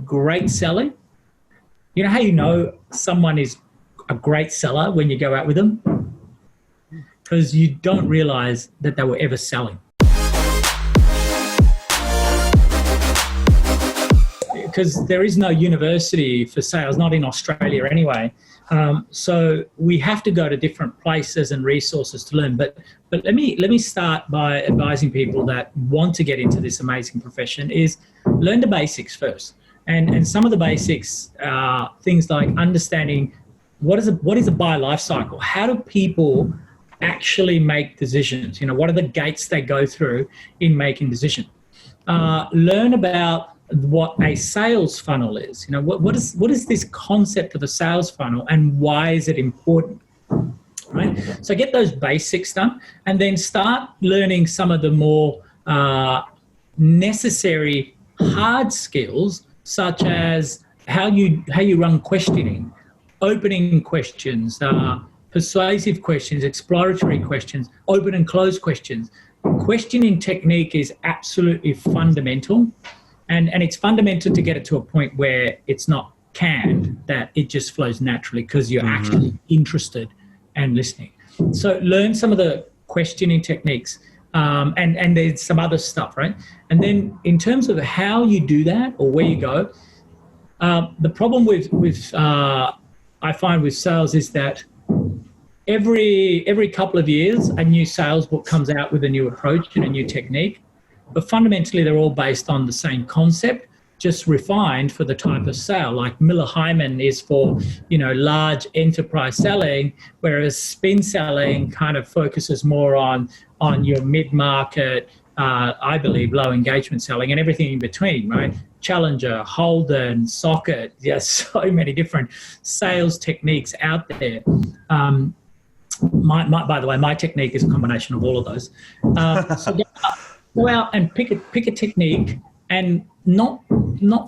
great selling. You know how you know someone is a great seller when you go out with them? Because you don't realize that they were ever selling. Because there is no university for sales, not in Australia anyway. So we have to go to different places and resources to learn. But let me start by advising people that want to get into this amazing profession is learn the basics first. And some of the basics are things like understanding what is a buyer life cycle? How do people actually make decisions? You know, what are the gates they go through in making decisions? Learn about what a sales funnel is. You know, what is this concept of a sales funnel and why is it important? Right? So get those basics done and then start learning some of the more necessary hard skills, such as how you run questioning, opening questions, persuasive questions, exploratory questions, open and close questions. Questioning technique is absolutely fundamental. And it's fundamental to get it to a point where it's not canned, that it just flows naturally because you're actually interested and listening. So learn some of the questioning techniques, and there's some other stuff, right? And then in terms of how you do that or where you go, the problem with I find with sales is that every couple of years a new sales book comes out with a new approach and a new technique. But fundamentally, they're all based on the same concept, just refined for the type of sale. Like Miller Hyman is for, large enterprise selling, whereas spin selling kind of focuses more on your mid-market, I believe, low engagement selling and everything in between, right? Challenger, Holden, Socket. There's so many different sales techniques out there. By the way, my technique is a combination of all of those. So go out and pick a technique, and not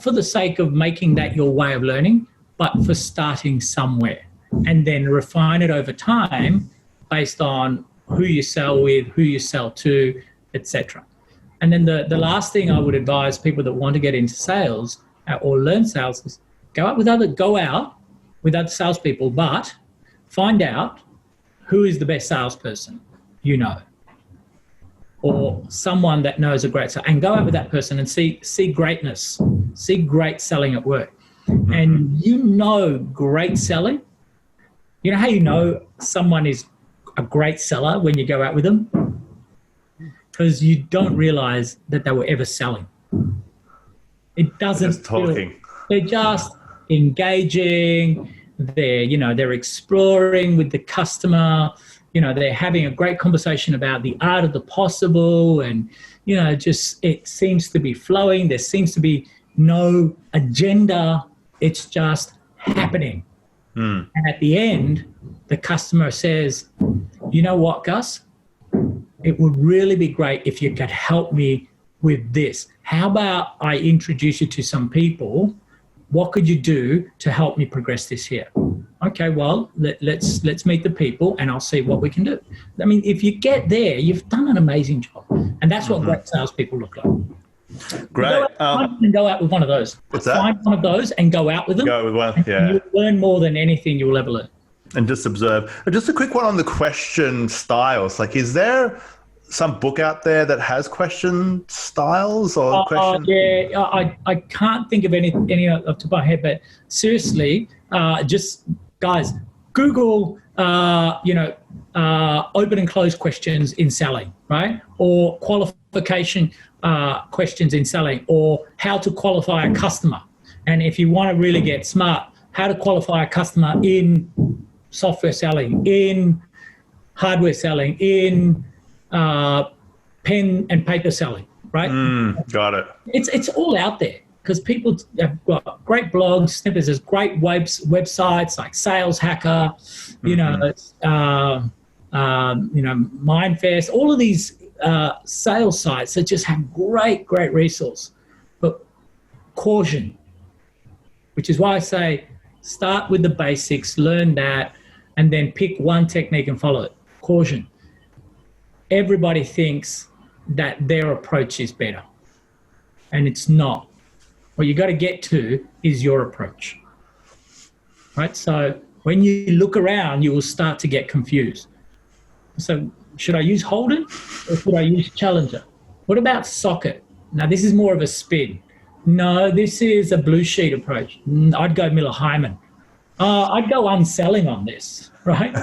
for the sake of making that your way of learning, but for starting somewhere, and then refine it over time based on who you sell with, who you sell to, etc. And then the last thing I would advise people that want to get into sales or learn sales is go out with other salespeople, but find out who is the best salesperson you know, or someone that knows a great seller, and go out with that person and see greatness, see great selling at work. And great selling. You know how you know someone is a great seller when you go out with them? Because you don't realize that they were ever selling. It doesn't. Just talking. They're just engaging. They're exploring with the customer. They're having a great conversation about the art of the possible, and, just it seems to be flowing. There seems to be no agenda. It's just happening. And at the end, the customer says, you know what, Gus? It would really be great if you could help me with this. How about I introduce you to some people? What could you do to help me progress this here? Okay, well, let's meet the people and I'll see what we can do. I mean, if you get there, you've done an amazing job. And that's what great salespeople look like. Great. Go out with one of those. What's that? Find one of those and go out with them. Go with one, yeah. And you'll learn more than anything you will ever learn. And just observe. Just a quick one on the question styles. Like, is there some book out there that has question styles or question? Yeah, I can't think of any off the top of my head, but seriously, just guys, Google, open and close questions in selling, right? Or qualification questions in selling, or how to qualify a customer. And if you want to really get smart, how to qualify a customer in software selling, in hardware selling, in pen and paper selling, right? Got it. It's all out there because people have got great blogs, snippets. There's great websites like Sales Hacker, Mindfest. All of these sales sites that just have great resource. But caution, which is why I say start with the basics, learn that, and then pick one technique and follow it. Caution. Everybody thinks that their approach is better, and it's not. What you got to get to is your approach, right? So when you look around, you will start to get confused. So should I use Holden or should I use Challenger? What about Socket? Now, this is more of a spin. No, this is a blue sheet approach. I'd go Miller Hyman. I'd go unselling on this, right?